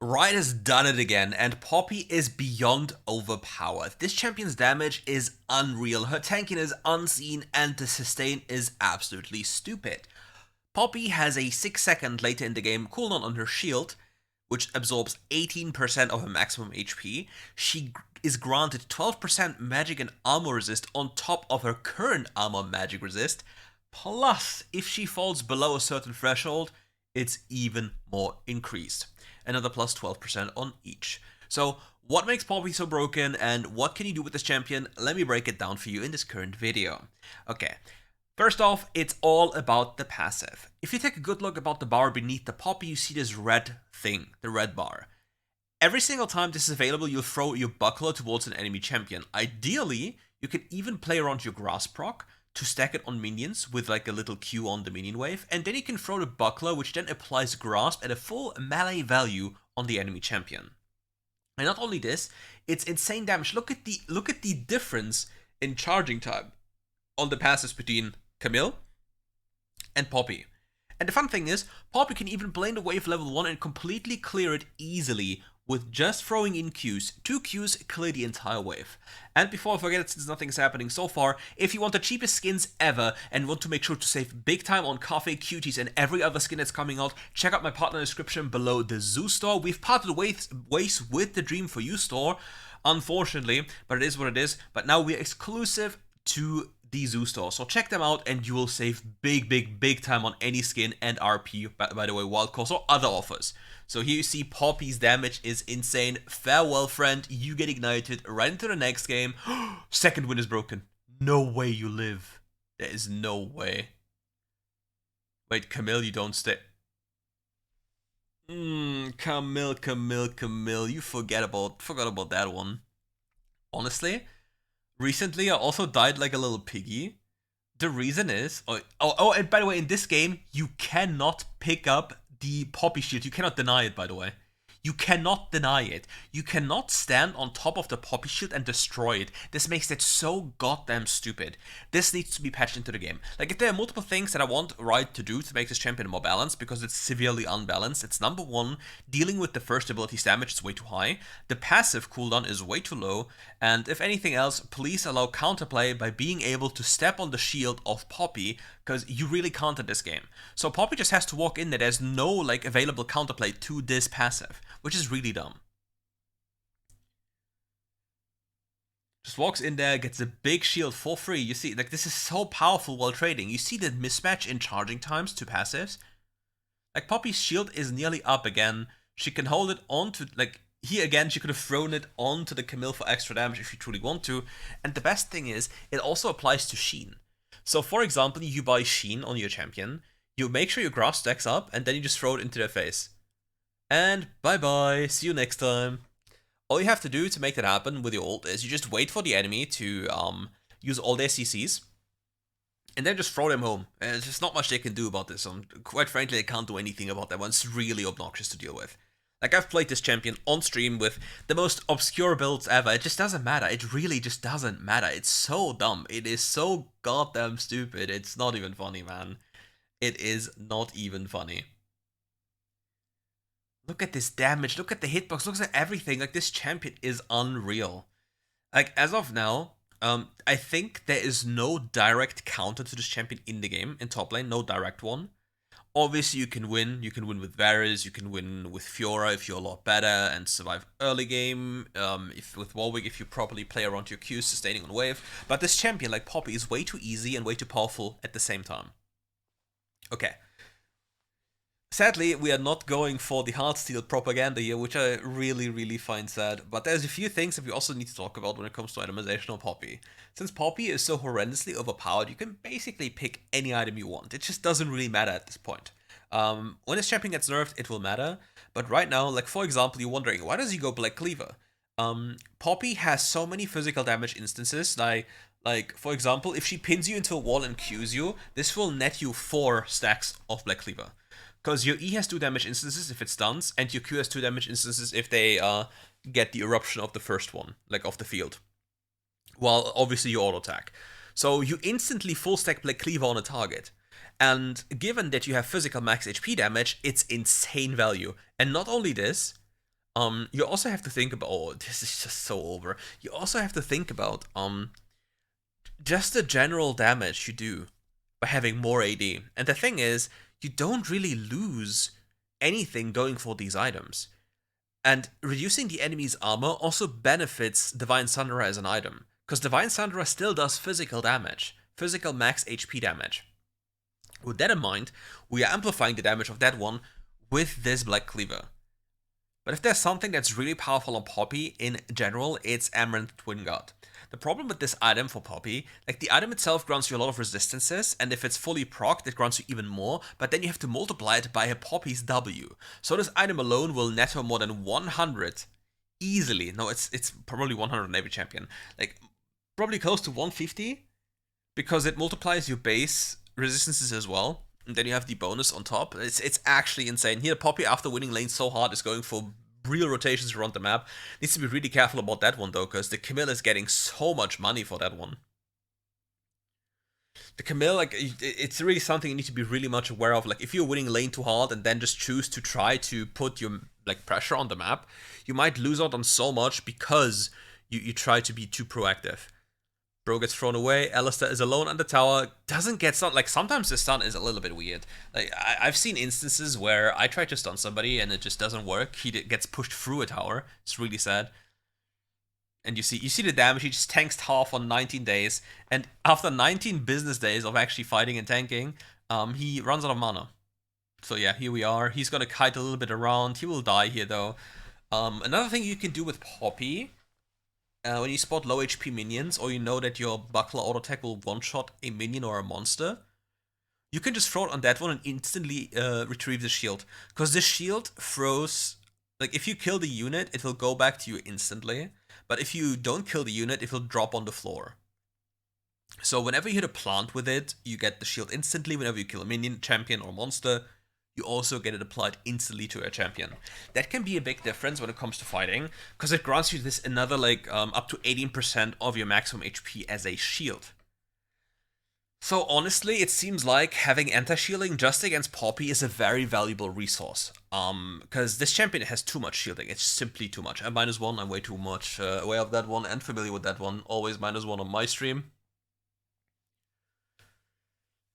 Riot has done it again, and Poppy is beyond overpowered. This champion's damage is unreal, her tanking is unseen, and the sustain is absolutely stupid. Poppy has a 6-second later in the game cooldown on her shield, which absorbs 18% of her maximum HP. She is granted 12% magic and armor resist on top of her current armor magic resist. Plus, if she falls below a certain threshold, it's even more increased. Another plus 12% on each. So, what makes Poppy so broken and what can you do with this champion? Let me break it down for you in this current video. Okay, first off, it's all about the passive. If you take a good look about the bar beneath the Poppy, you see this red thing, the red bar. Every single time this is available, you'll throw your buckler towards an enemy champion. Ideally, you can even play around your grass proc to stack it on minions with like a little Q on the minion wave, and then you can throw the buckler, which then applies grasp at a full melee value on the enemy champion. And not only this, it's insane damage. Look at the difference in charging time on the passives between Camille and Poppy. And the fun thing is, Poppy can even play in the wave level 1 and completely clear it easily with just throwing in Qs. 2 Qs clear the entire wave. And before I forget it, since nothing's happening so far, if you want the cheapest skins ever and want to make sure to save big time on Cafe Cuties and every other skin that's coming out, check out my partner description below, the Zoo Store. We've parted ways with the Dream for You store, unfortunately, but it is what it is. But now we're exclusive to the Zoo Store, so check them out and you will save big time on any skin and RP, by the way, wild course or other offers. So here you see Poppy's damage is insane. Farewell, friend, you get ignited right into the next game. Second win is broken. No way you live. There is no way. Wait, Camille, you don't stay. Camille, you forgot about that one. Honestly, recently, I also died like a little piggy. The reason is... and by the way, in this game, you cannot pick up the Poppy shield. You cannot deny it, by the way. You cannot deny it. You cannot stand on top of the Poppy shield and destroy it. This makes it so goddamn stupid. This needs to be patched into the game. Like, if there are multiple things that I want Riot to do to make this champion more balanced, because it's severely unbalanced, it's number one, dealing with the first ability's damage is way too high, the passive cooldown is way too low, and if anything else, please allow counterplay by being able to step on the shield of Poppy, because you really can't in this game. So Poppy just has to walk in there. There's no like available counterplay to this passive, which is really dumb. Just walks in there, gets a big shield for free. You see, like, this is so powerful while trading. You see the mismatch in charging times to passives. Like, Poppy's shield is nearly up again. She can hold it onto, like, here again, she could have thrown it onto the Camille for extra damage if you truly want to. And the best thing is, it also applies to Sheen. So, for example, you buy Sheen on your champion, you make sure your graph stacks up, and then you just throw it into their face. And bye-bye, see you next time. All you have to do to make that happen with your ult is you just wait for the enemy to use all their CCs, and then just throw them home. And there's just not much they can do about this. Quite frankly, I can't do anything about that one. It's really obnoxious to deal with. Like, I've played this champion on stream with the most obscure builds ever. It just doesn't matter. It really just doesn't matter. It's so dumb. It is so goddamn stupid. It's not even funny, man. It is not even funny. Look at this damage. Look at the hitbox. Look at everything. Like, this champion is unreal. Like, as of now, I think there is no direct counter to this champion in the game, in top lane. No direct one. Obviously, you can win. You can win with Varus. You can win with Fiora if you're a lot better and survive early game. If with Warwick, if you properly play around your Qs, sustaining on wave. But this champion, like Poppy, is way too easy and way too powerful at the same time. Okay. Sadly, we are not going for the Heartsteel propaganda here, which I really find sad. But there's a few things that we also need to talk about when it comes to itemization of Poppy. Since Poppy is so horrendously overpowered, you can basically pick any item you want. It just doesn't really matter at this point. When this champion gets nerfed, it will matter. But right now, like for example, you're wondering, why does he go Black Cleaver? Poppy has so many physical damage instances, like, for example, if she pins you into a wall and Qs you, this will net you 4 stacks of Black Cleaver. Because your E has 2 damage instances if it stuns, and your Q has 2 damage instances if they get the eruption of the first one, like of the field. While obviously you auto attack. So you instantly full stack Black Cleaver on a target. And given that you have physical max HP damage, it's insane value. And not only this, You also have to think about, oh, this is just so over. You also have to think about just the general damage you do by having more AD. And the thing is, you don't really lose anything going for these items. And reducing the enemy's armor also benefits Divine Sunderer as an item, because Divine Sunderer still does physical damage, physical max HP damage. With that in mind, we are amplifying the damage of that one with this Black Cleaver. But if there's something that's really powerful on Poppy in general, it's Amaranth Twin Guard. The problem with this item for Poppy, like the item itself grants you a lot of resistances, and if it's fully procced, it grants you even more, but then you have to multiply it by a Poppy's W. So this item alone will netto more than 100 easily. No, it's probably 100 on every champion. Like, probably close to 150, because it multiplies your base resistances as well, and then you have the bonus on top. It's actually insane. Here, Poppy, after winning lane so hard, is going for real rotations around the map. Needs to be really careful about that one though, because the Camille is getting so much money for that one. The Camille, like, it's really something you need to be really much aware of. Like, if you're winning lane too hard and then just choose to try to put your, like, pressure on the map, you might lose out on so much because you try to be too proactive. Bro gets thrown away, Alistair is alone on the tower, doesn't get stunned. Like, sometimes the stun is a little bit weird. Like, I've seen instances where I try to stun somebody and it just doesn't work. He gets pushed through a tower. It's really sad. And you see the damage. He just tanks half on 19 days. And after 19 business days of actually fighting and tanking, he runs out of mana. So yeah, here we are. He's gonna kite a little bit around. He will die here though. Another thing you can do with Poppy, when you spot low HP minions, or you know that your Buckler auto attack will one-shot a minion or a monster, you can just throw it on that one and instantly retrieve the shield. Because the shield throws, like, if you kill the unit, it will go back to you instantly. But if you don't kill the unit, it will drop on the floor. So whenever you hit a plant with it, you get the shield instantly. Whenever you kill a minion, champion, or monster, you also get it applied instantly to a champion. That can be a big difference when it comes to fighting, because it grants you this another, like, up to 18% of your maximum HP as a shield. So honestly, it seems like having anti-shielding just against Poppy is a very valuable resource. Because this champion has too much shielding. It's simply too much. I'm -1, I'm way too much aware of that one and familiar with that one. Always -1 on my stream.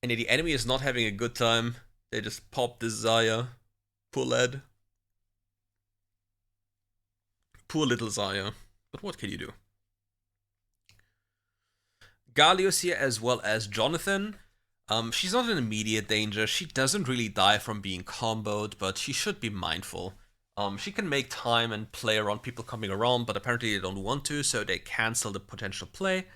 And the enemy is not having a good time. They just pop this Xayah. Poor lad. Poor little Xayah. But what can you do? Galio's here as well as Jonathan. She's not in immediate danger. She doesn't really die from being comboed, but she should be mindful. She can make time and play around people coming around, but apparently they don't want to, so they cancel the potential play.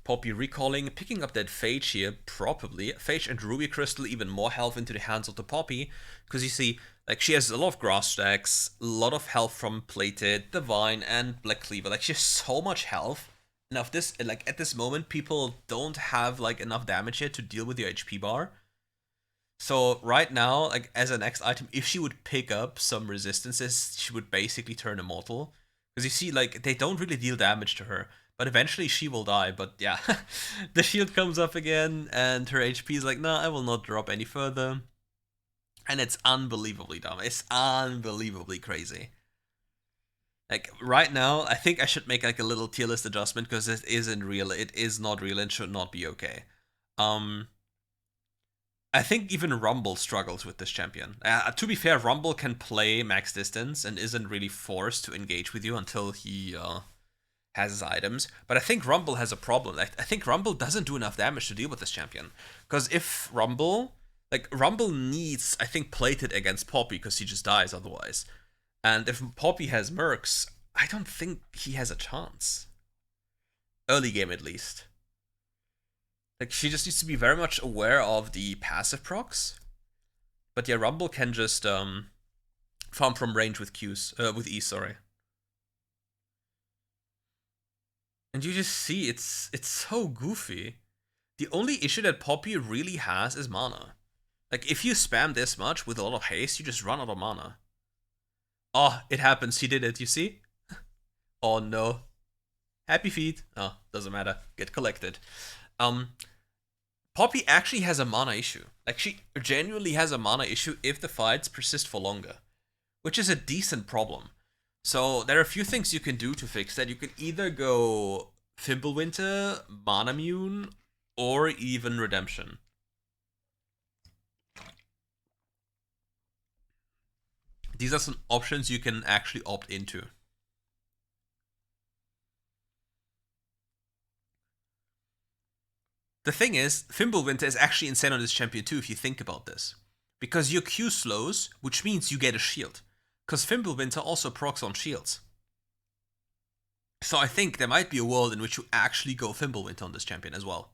Poppy recalling, picking up that Phage here, probably. Phage and Ruby Crystal, even more health into the hands of the Poppy, because you see, like, she has a lot of grass stacks, a lot of health from Plated, Divine, and Black Cleaver. Like, she has so much health. And of this, like, at this moment, people don't have, like, enough damage yet to deal with your HP bar. So right now, like, as a next item, if she would pick up some resistances, she would basically turn immortal. Because you see, like, they don't really deal damage to her. But eventually she will die, but yeah. The shield comes up again, and her HP is like, nah, I will not drop any further. And it's unbelievably dumb. It's unbelievably crazy. Like, right now, I think I should make, like, a little tier list adjustment, because it isn't real. It is not real and should not be okay. I think even Rumble struggles with this champion. To be fair, Rumble can play max distance and isn't really forced to engage with you until he has his items. But I think Rumble has a problem. I think Rumble doesn't do enough damage to deal with this champion. Because if Rumble... Like, Rumble needs, I think, Plated against Poppy, because he just dies otherwise. And if Poppy has Mercs, I don't think he has a chance. Early game, at least. Like, she just needs to be very much aware of the passive procs. But yeah, Rumble can just farm from range with Qs, with E, sorry. And you just see, it's so goofy. The only issue that Poppy really has is mana. Like, if you spam this much with a lot of haste, you just run out of mana. Oh, it happens. He did it, you see? Oh no. Happy feet. Oh, doesn't matter. Get collected. Poppy actually has a mana issue. Like, she genuinely has a mana issue if the fights persist for longer. which is a decent problem. So there are a few things you can do to fix that. You can either go Fimbulwinter, Manamune, or even Redemption. These are some options you can actually opt into. The thing is, Fimbulwinter is actually insane on this champion too if you think about this. Because your Q slows, which means you get a shield. Because Fimbulwinter also procs on shields. So I think there might be a world in which you actually go Fimbulwinter on this champion as well.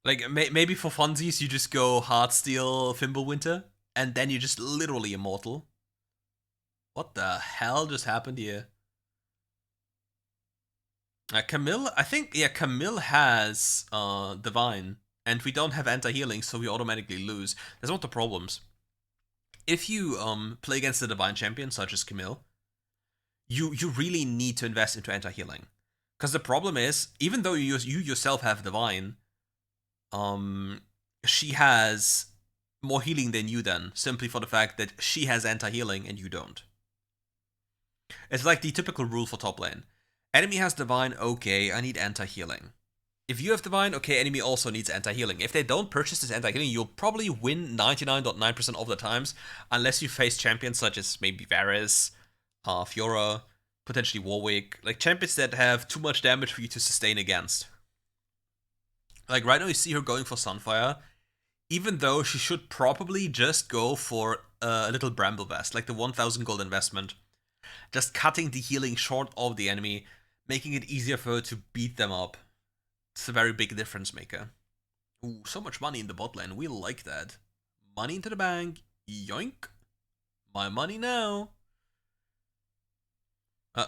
Like, maybe for funsies you just go Heartsteel Fimbulwinter, and then you're just literally immortal. What the hell just happened here? Camille, I think, yeah, Camille has Divine, and we don't have anti-healing, so we automatically lose. That's one of the problems. If you play against the Divine champion, such as Camille, you really need to invest into anti-healing. Because the problem is, even though you yourself have Divine, she has more healing than you then, simply for the fact that she has anti-healing and you don't. It's like the typical rule for top lane. Enemy has Divine, okay, I need anti-healing. If you have Divine, okay, enemy also needs anti-healing. If they don't purchase this anti-healing, you'll probably win 99.9% of the times, unless you face champions such as maybe Varus, Fiora, potentially Warwick, like champions that have too much damage for you to sustain against. Like right now you see her going for Sunfire, even though she should probably just go for a little Bramble Vest, like the 1000 gold investment. Just cutting the healing short of the enemy, making it easier for her to beat them up. It's a very big difference maker. Ooh, so much money in the bot lane, we like that. Money into the bank, yoink. My money now.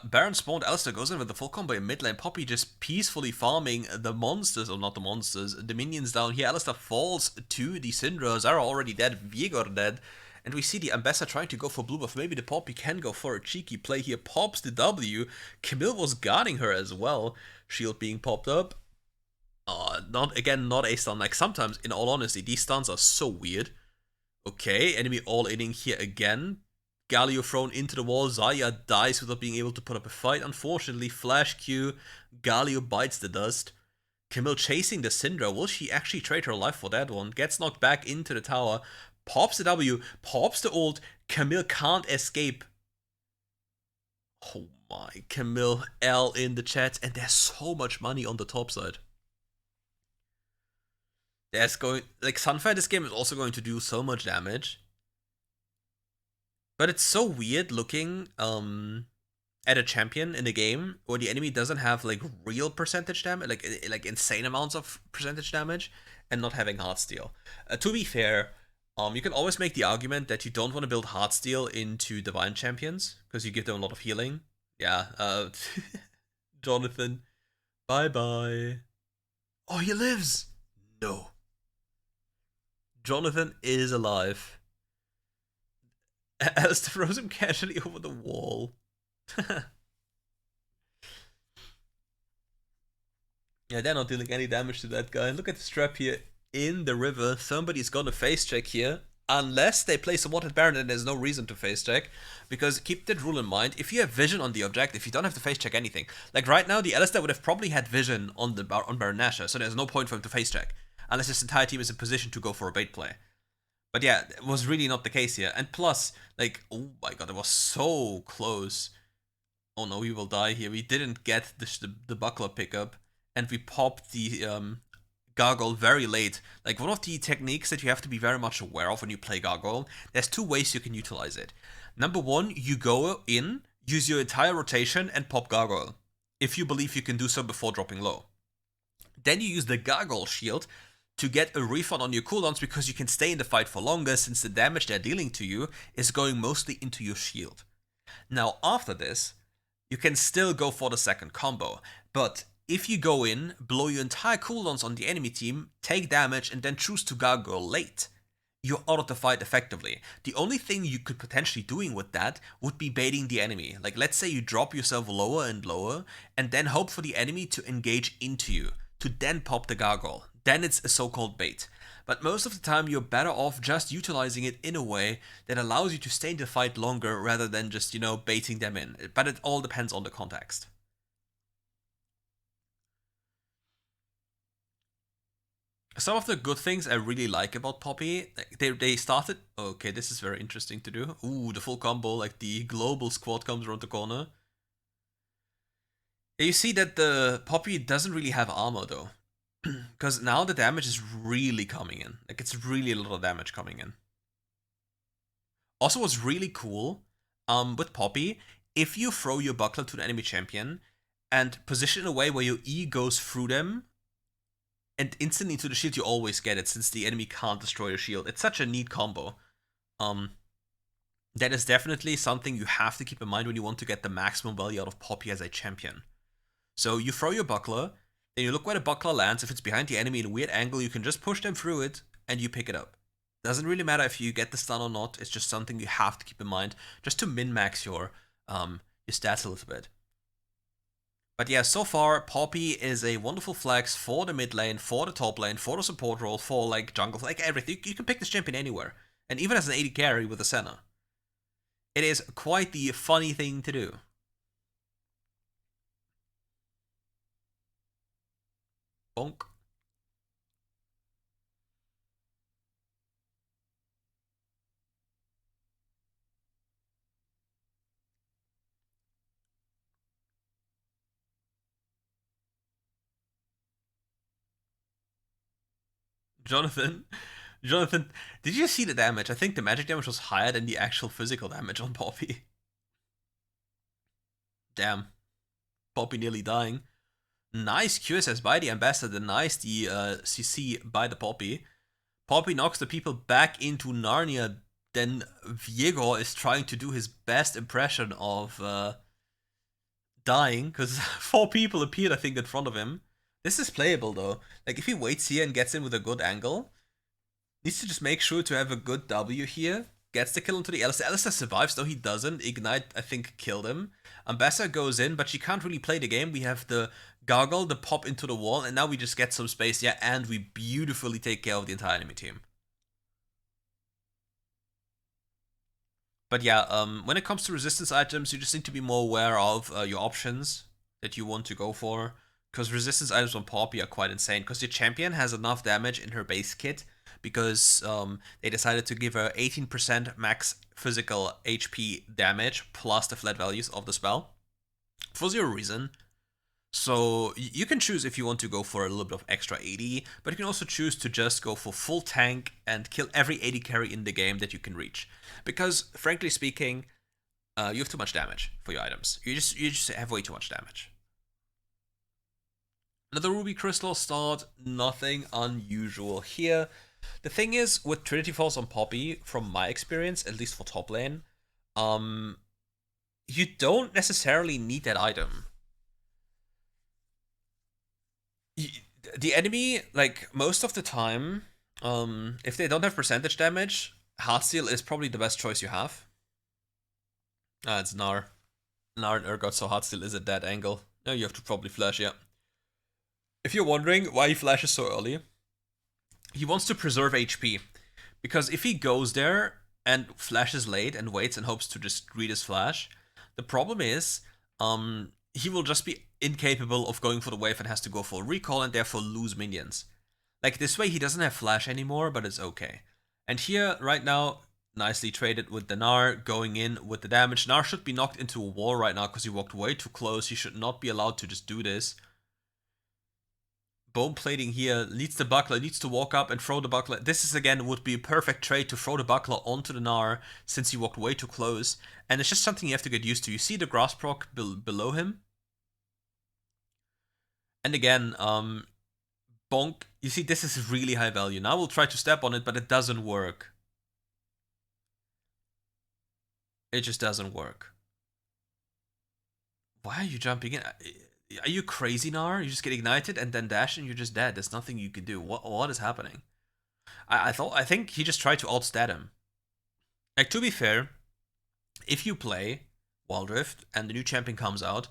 Baron spawned, Alistair goes in with the full combo in mid lane. Poppy just peacefully farming the monsters, or not the monsters, the minions down here. Alistair falls to the Syndra. Zara already dead, Viegor dead. And we see the Ambassador trying to go for blue buff. Maybe the Poppy can go for a cheeky play here. Pops the W. Camille was guarding her as well. Shield being popped up. Not a stun. Like sometimes, in all honesty, these stuns are so weird. Okay, enemy all-inning here again. Galio thrown into the wall. Zaya dies without being able to put up a fight. Unfortunately, Flash Q. Galio bites the dust. Camille chasing the Syndra. Will she actually trade her life for that one? Gets knocked back into the tower. Pops the W. Pops the ult. Camille can't escape. Oh my. Camille L in the chat. And there's so much money on the top side. There's going... Like, Sunfire this game is also going to do so much damage. But it's so weird looking at a champion in the game where the enemy doesn't have like real percentage damage, like insane amounts of percentage damage, and not having Heartsteel. To be fair, you can always make the argument that you don't want to build Heartsteel into Divine champions because you give them a lot of healing. Yeah, Jonathan, bye bye. Oh, he lives. No. Jonathan is alive. Alistair throws him casually over the wall. Yeah, they're not dealing any damage to that guy. Look at the trap here in the river. Somebody's gonna face check here. Unless they place a wanted Baron, then there's no reason to face check. Because keep that rule in mind. If you have vision on the objective, you don't have to face check anything. Like right now, the Alistair would have probably had vision on Baron Nashor, so there's no point for him to face check. Unless his entire team is in position to go for a bait play. But yeah, it was really not the case here. And plus, like, oh my god, it was so close. Oh no, we will die here. We didn't get the buckler pickup. And we popped the Gargoyle very late. Like, one of the techniques that you have to be very much aware of when you play Gargoyle, there's two ways you can utilize it. Number one, you go in, use your entire rotation, and pop Gargoyle. If you believe you can do so before dropping low. Then you use the Gargoyle shield to get a refund on your cooldowns because you can stay in the fight for longer since the damage they're dealing to you is going mostly into your shield. Now after this, you can still go for the second combo, but if you go in, blow your entire cooldowns on the enemy team, take damage and then choose to gargoyle late, you're out of the fight effectively. The only thing you could potentially doing with that would be baiting the enemy. Like let's say you drop yourself lower and lower and then hope for the enemy to engage into you, to then pop the gargoyle. then it's a so-called bait. But most of the time you're better off just utilizing it in a way that allows you to stay in the fight longer rather than just, baiting them in. But it all depends on the context. Some of the good things I really like about Poppy, they started... Okay, this is very interesting to do. Ooh, the full combo, like the global squad comes around the corner. You see that the Poppy doesn't really have armor though. Because now the damage is really coming in. Like, it's really a lot of damage coming in. Also, what's really cool with Poppy, if you throw your buckler to the enemy champion and position in a way where your E goes through them and instantly to the shield, you always get it since the enemy can't destroy your shield. It's such a neat combo. That is definitely something you have to keep in mind when you want to get the maximum value out of Poppy as a champion. So you throw your buckler, then you look where the buckler lands. If it's behind the enemy in a weird angle, you can just push them through it and you pick it up. Doesn't really matter if you get the stun or not, it's just something you have to keep in mind just to min-max your stats a little bit. But yeah, so far, Poppy is a wonderful flex for the mid lane, for the top lane, for the support role, for like jungle, like everything. You can pick this champion anywhere. And even as an AD carry with a Senna. It is quite the funny thing to do. Bonk. Jonathan, did you see the damage? I think the magic damage was higher than the actual physical damage on Poppy. Damn. Poppy nearly dying. Nice QSS by the Ambassador, nice the CC by the Poppy. Poppy knocks the people back into Narnia, then Viego is trying to do his best impression of dying, because 4 people appeared, I think, in front of him. This is playable, though. Like, if he waits here and gets in with a good angle, needs to just make sure to have a good W here. Gets the kill into the Alistair. Alistair survives, though he doesn't. Ignite, I think, killed him. Ambassador goes in, but she can't really play the game. We have the Gargle, the pop into the wall, and now we just get some space, yeah, and we beautifully take care of the entire enemy team. But yeah, when it comes to resistance items, you just need to be more aware of your options that you want to go for. Because resistance items on Poppy are quite insane. Because your champion has enough damage in her base kit. Because they decided to give her 18% max physical HP damage plus the flat values of the spell. For 0 reason. So you can choose if you want to go for a little bit of extra AD, but you can also choose to just go for full tank and kill every AD carry in the game that you can reach. Because frankly speaking, you have too much damage for your items. You just have way too much damage. Another Ruby Crystal start, nothing unusual here. The thing is, with Trinity Falls on Poppy, from my experience, at least for top lane, you don't necessarily need that item. The enemy, like, most of the time, if they don't have percentage damage, Heartsteel is probably the best choice you have. It's Gnar. Gnar and Urgot, so Heartsteel is at that angle. No, you have to probably flash, yeah. If you're wondering why he flashes so early, he wants to preserve HP. Because if he goes there and flashes late and waits and hopes to just read his flash, the problem is, he will just be incapable of going for the wave and has to go for recall and therefore lose minions. Like, this way he doesn't have flash anymore, but it's okay. And here, right now, nicely traded with the Gnar, going in with the damage. Gnar should be knocked into a wall right now because he walked way too close. He should not be allowed to just do this. Bone plating here, needs the buckler, needs to walk up and throw the buckler. This is, again, would be a perfect trade to throw the buckler onto the Gnar since he walked way too close. And it's just something you have to get used to. You see the grass proc below him? And again, bonk. You see, this is really high value. Now we'll try to step on it, but it doesn't work. It just doesn't work. Why are you jumping in? Are you crazy, Gnar? You just get ignited and then dash and you're just dead. There's nothing you can do. What is happening? I think he just tried to alt-stat him. Like, to be fair, if you play WildRift and the new champion comes out,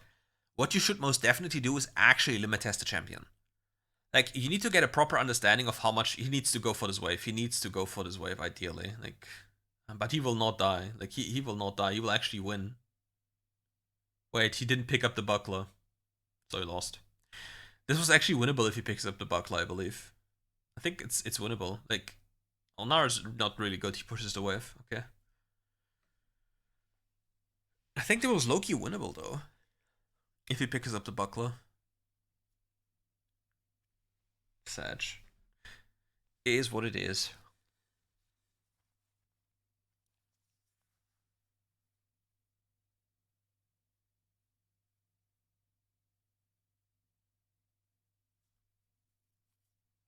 what you should most definitely do is actually limit test the champion. Like, you need to get a proper understanding of how much he needs to go for this wave. He needs to go for this wave, ideally. Like, but he will not die. Like, he will not die. He will actually win. Wait, he didn't pick up the buckler. So he lost. This was actually winnable if he picks up the buckler, I believe. I think it's winnable. Like, Nara's not really good. He pushes the wave. Okay. I think that was low-key winnable, though. If he picks up the buckler. Sag. It is what it is.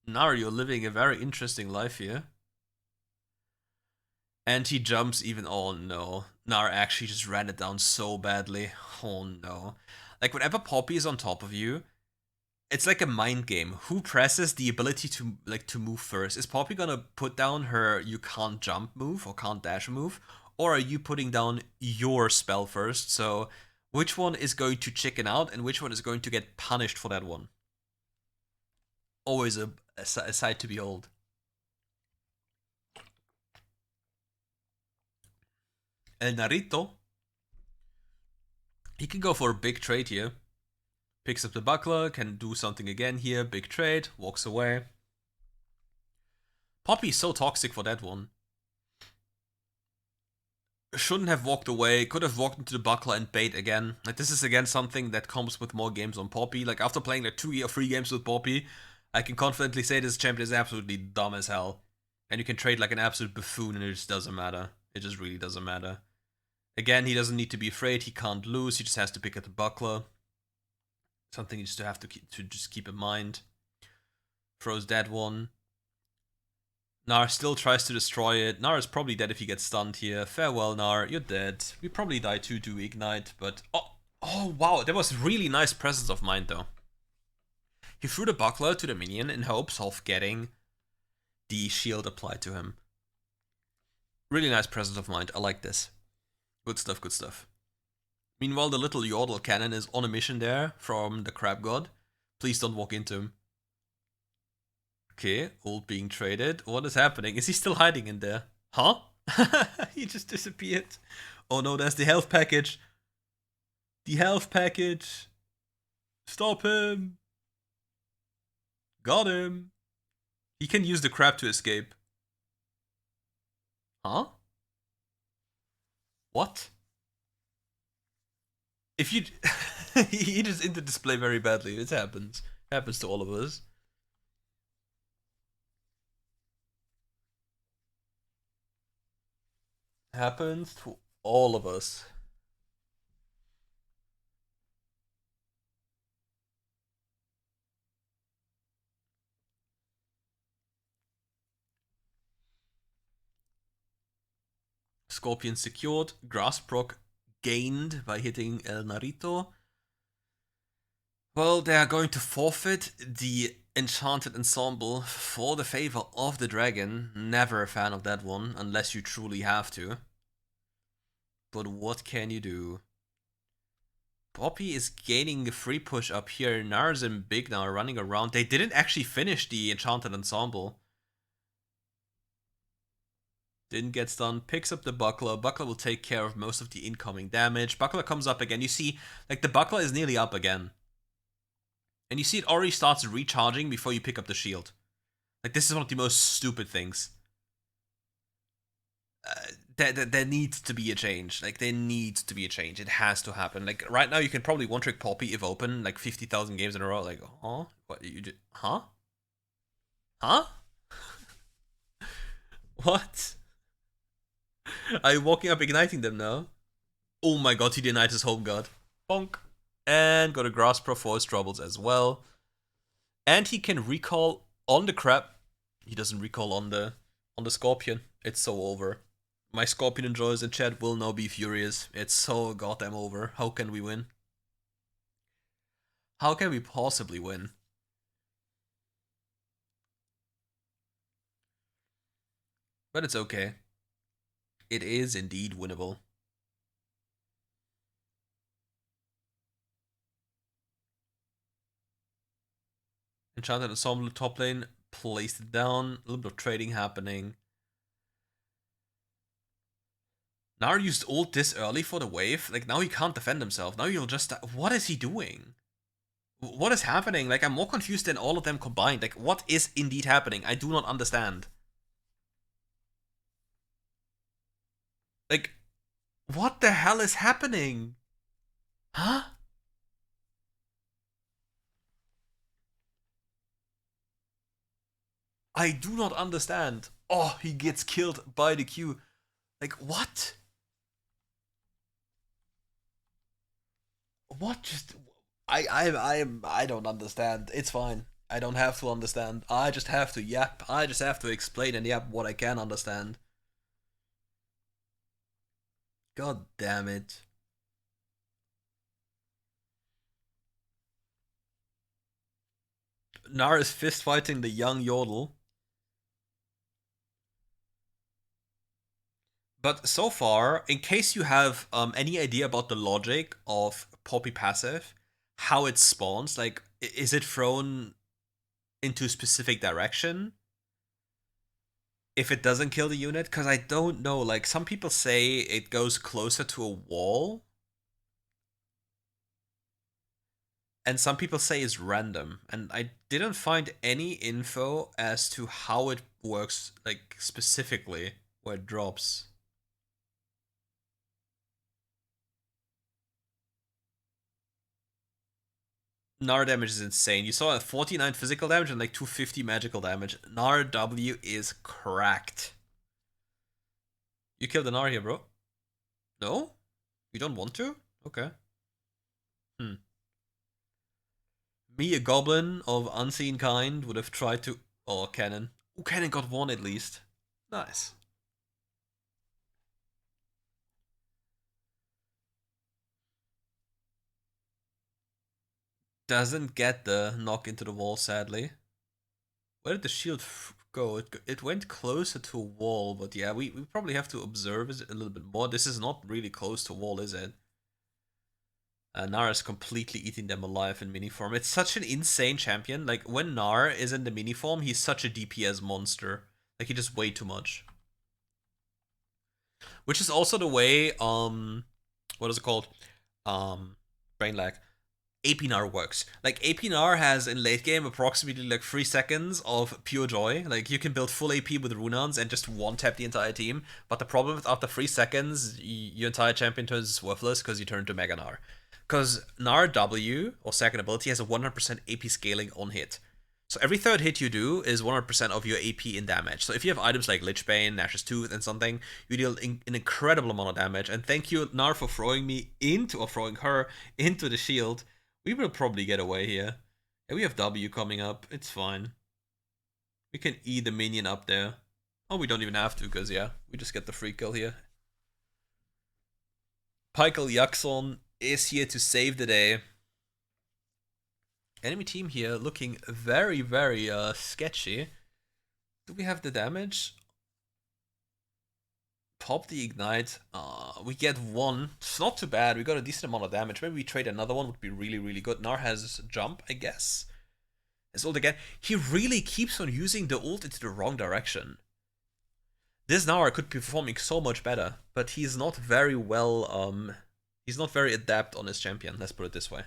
Nara, you're living a very interesting life here. And he jumps even. Oh no. Nara actually just ran it down so badly. Oh no. Like, whenever Poppy is on top of you, it's like a mind game. Who presses the ability to move first? Is Poppy gonna put down her you can't jump move or can't dash move? Or are you putting down your spell first? So which one is going to chicken out and which one is going to get punished for that one? Always a sight to behold. El Narito, he can go for a big trade here. Picks up the buckler, can do something again here, big trade, walks away. Poppy's so toxic for that one. Shouldn't have walked away, could have walked into the buckler and bait again. Like, this is again something that comes with more games on Poppy. Like, after playing like 2 or 3 games with Poppy, I can confidently say this champion is absolutely dumb as hell. And you can trade like an absolute buffoon and it just doesn't matter. It just really doesn't matter. Again, he doesn't need to be afraid, he can't lose, he just has to pick up the buckler. Something you just have to keep in mind. Throws that one. Nar still tries to destroy it. Nar is probably dead if he gets stunned here. Farewell, Nar. You're dead. We probably die too to Ignite, but... Oh, wow. That was really nice presence of mind, though. He threw the buckler to the minion in hopes of getting the shield applied to him. Really nice presence of mind. I like this. Good stuff, good stuff. Meanwhile, the little Yordle cannon is on a mission there from the Crab God. Please don't walk into him. Okay, ult being traded. What is happening? Is he still hiding in there? Huh? He just disappeared. Oh no, there's the health package. The health package. Stop him. Got him. He can use the crab to escape. Huh? What? If you... He just in the display very badly. It happens. Happens to all of us. Happens to all of us. Scorpion secured. Grass proc gained by hitting El Narito. Well, they are going to forfeit the Enchanted Ensemble for the favor of the dragon. Never a fan of that one, unless you truly have to. But what can you do? Poppy is gaining a free push up here. Nars and Big now are running around. They didn't actually finish the Enchanted Ensemble. Didn't get stunned. Picks up the buckler. Buckler will take care of most of the incoming damage. Buckler comes up again. You see, like, the buckler is nearly up again. And you see it already starts recharging before you pick up the shield. Like, this is one of the most stupid things. There needs to be a change. Like, there needs to be a change. It has to happen. Like, right now you can probably one-trick Poppy if open, like, 50,000 games in a row. Like, huh? What, you just... Huh? Huh? What? Are you walking up igniting them now? Oh my god, he denied his home guard. Bonk. And got a Grass Pro for his troubles as well. And he can recall on the crab. He doesn't recall on the Scorpion. It's so over. My Scorpion enjoyers in chat will now be furious. It's so goddamn over. How can we win? How can we possibly win? But it's okay. It is indeed winnable. Enchanted Ensemble top lane, placed it down, a little bit of trading happening. Nar used ult this early for the wave, like now he can't defend himself, now he'll just, what is he doing? What is happening? Like, I'm more confused than all of them combined. Like, what is indeed happening? I do not understand. Like, what the hell is happening? Huh? I do not understand. Oh, he gets killed by the Q. Like, what? What just... I don't understand. It's fine. I don't have to understand. I just have to yap. I just have to explain and yap what I can understand. God damn it. Nar is fist fighting the young Yodel. But so far, in case you have any idea about the logic of Poppy passive, how it spawns, like, is it thrown into a specific direction if it doesn't kill the unit? Because I don't know, like, some people say it goes closer to a wall, and some people say it's random, and I didn't find any info as to how it works, like, specifically, where it drops. Nar damage is insane. You saw a 49 physical damage and like 250 magical damage. Nar W is cracked. You killed the Nar here, bro. No? You don't want to? Okay. Me, a goblin of unseen kind, would have tried to... Oh, cannon. Oh, cannon got one at least. Nice. Doesn't get the knock into the wall, sadly. Where did the shield go? It went closer to a wall, but yeah, we probably have to observe it a little bit more. This is not really close to a wall, is it? Nar is completely eating them alive in mini form. It's such an insane champion. Like, when Nar is in the mini form, he's such a DPS monster. Like, he does way too much. Which is also the way, what is it called? Brain lag. AP Nar works. Like, AP Nar has in late game approximately like 3 seconds of pure joy. Like, you can build full AP with Runans and just one tap the entire team. But the problem is after 3 seconds, your entire champion turns worthless because you turn to Mega Nar. Because Nar W, or second ability, has a 100% AP scaling on hit. So every third hit you do is 100% of your AP in damage. So if you have items like Lichbane, Nash's Tooth, and something, you deal an incredible amount of damage. And thank you, Nar, for throwing me into, or throwing her into the shield. We will probably get away here. And we have W coming up. It's fine. We can E the minion up there. Oh, we don't even have to, because, yeah, we just get the free kill here. Pykel Yaxon is here to save the day. Enemy team here looking very, very sketchy. Do we have the damage? Pop the ignite. We get one. It's not too bad. We got a decent amount of damage. Maybe we trade another one. Would be really, really good. Nar has jump, I guess. His ult again. He really keeps on using the ult into the wrong direction. This Nar could be performing so much better, but he's not very well, he's not very adept on his champion, let's put it this way.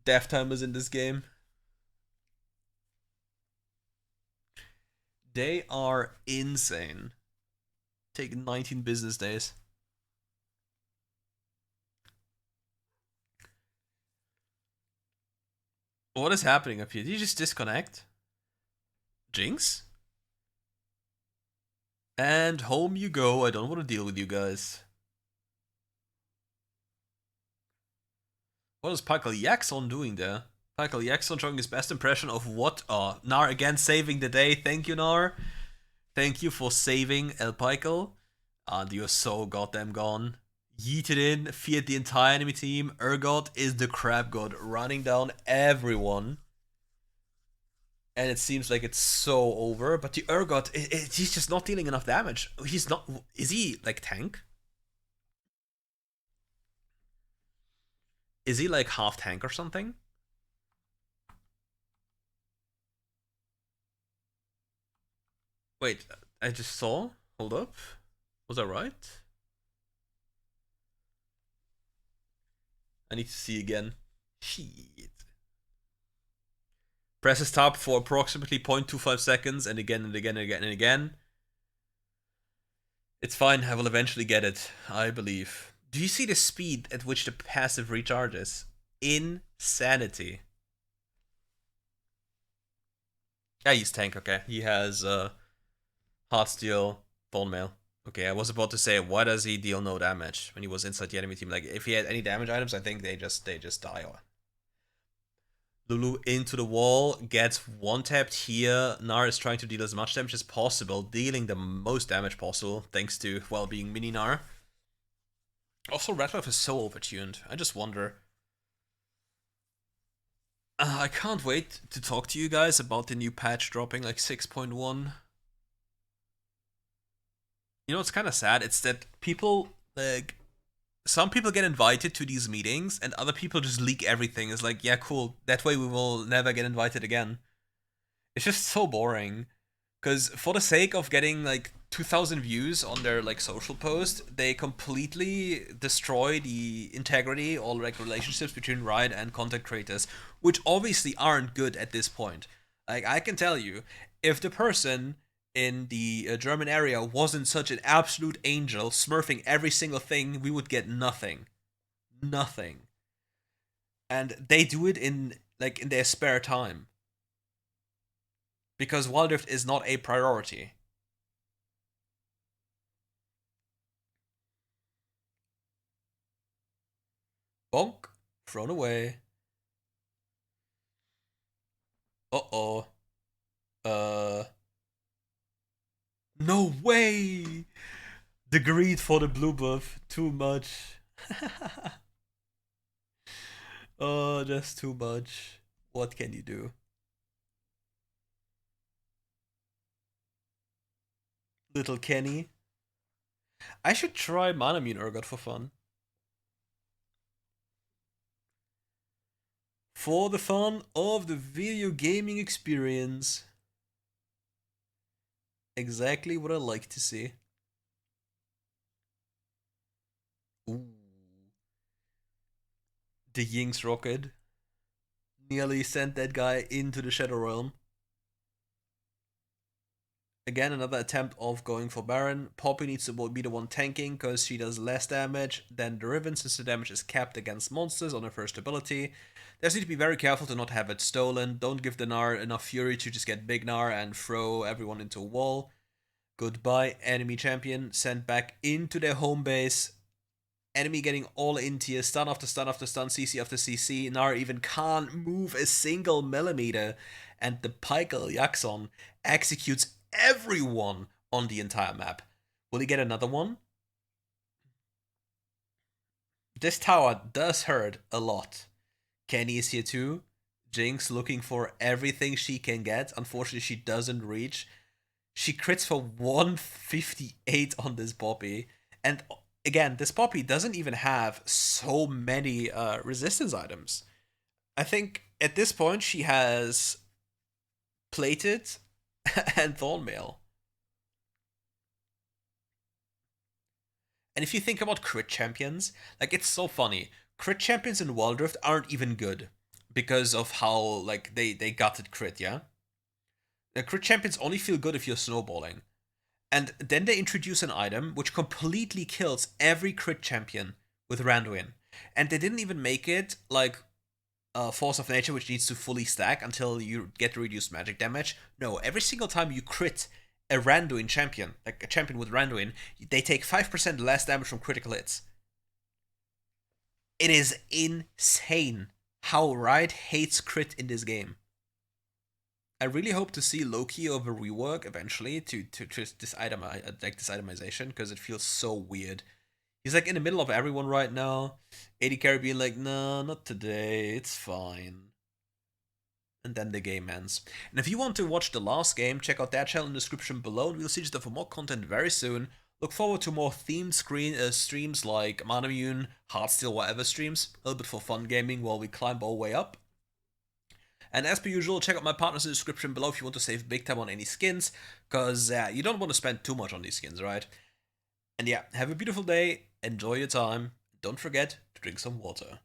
Death timers in this game. They are insane. Take 19 business days. What is happening up here? Did you just disconnect? Jinx? And home you go. I don't want to deal with you guys. What is Pykel Yaxon doing there? Pykel Yaxon showing his best impression of what? Nar again saving the day. Thank you, Nar. Thank you for saving El Pykel. And you're so goddamn gone. Yeeted in, feared the entire enemy team. Urgot is the crab god, running down everyone. And it seems like it's so over. But the Urgot, he's just not dealing enough damage. He's not... Is he, like, tank? Is he like half tank or something? Wait, I just saw. Hold up. Was that right? I need to see again. Shit. Presses tab for approximately 0.25 seconds and again and again and again and again. It's fine, I will eventually get it, I believe. Do you see the speed at which the passive recharges? Insanity. Yeah, he's tank, okay. He has Heartsteel, Bone Mail. Okay, I was about to say, why does he deal no damage when he was inside the enemy team? Like, if he had any damage items, I think they just die. Lulu into the wall, gets one-tapped here. Gnar is trying to deal as much damage as possible, dealing the most damage possible, thanks to, well, being mini Gnar. Also, Redcliffe is so overtuned. I just wonder. I can't wait to talk to you guys about the new patch dropping, like 6.1. You know what's kind of sad? It's that people, like, some people get invited to these meetings and other people just leak everything. It's like, yeah, cool. That way we will never get invited again. It's just so boring. Because for the sake of getting like 2,000 views on their like social post, they completely destroy the integrity or like relationships between Riot and content creators, which obviously aren't good at this point. Like, I can tell you, if the person in the German area wasn't such an absolute angel, smurfing every single thing, we would get nothing. Nothing. And they do it in like in their spare time. Because WildRift is not a priority. Bonk. Thrown away. Uh-oh. No way! The greed for the blue buff. Too much. Oh, that's too much. What can you do? Little Kenny. I should try Manamune Urgot for fun. For the fun of the video gaming experience. Exactly what I like to see. Ooh. The Ying's rocket nearly sent that guy into the Shadow Realm. Again, another attempt of going for Baron. Poppy needs to be the one tanking because she does less damage than the Riven since the damage is capped against monsters on her first ability. They need to be very careful to not have it stolen. Don't give the Gnar enough fury to just get big Gnar and throw everyone into a wall. Goodbye, enemy champion. Sent back into their home base. Enemy getting all in tier, stun after stun after stun, CC after CC. Gnar even can't move a single millimeter. And the Pykel Yaxon executes everyone on the entire map. Will he get another one? This tower does hurt a lot. Kenny is here too. Jinx looking for everything she can get. Unfortunately, she doesn't reach. She crits for 158 on this Poppy. And again, this Poppy doesn't even have so many resistance items. I think at this point she has Plated and Thornmail. And if you think about crit champions, like, it's so funny. Crit champions in WildRift aren't even good because of how like they gutted crit, yeah? The crit champions only feel good if you're snowballing. And then they introduce an item which completely kills every crit champion with Randuin. And they didn't even make it like Force of Nature, which needs to fully stack until you get reduced magic damage. No, every single time you crit a Randuin champion, like a champion with Randuin, they take 5% less damage from critical hits. It is insane how Riot hates crit in this game. I really hope to see Loki over rework eventually to just this itemization, because it feels so weird. He's like in the middle of everyone right now. AD carry being like, no, not today, it's fine. And then the game ends. And if you want to watch the last game, check out that channel in the description below, and we'll see you for more content very soon. Look forward to more themed streams like Manamune, Heartsteel, whatever streams. A little bit for fun gaming while we climb our way up. And as per usual, check out my partners in the description below if you want to save big time on any skins, because you don't want to spend too much on these skins, right? And yeah, have a beautiful day, enjoy your time, don't forget to drink some water.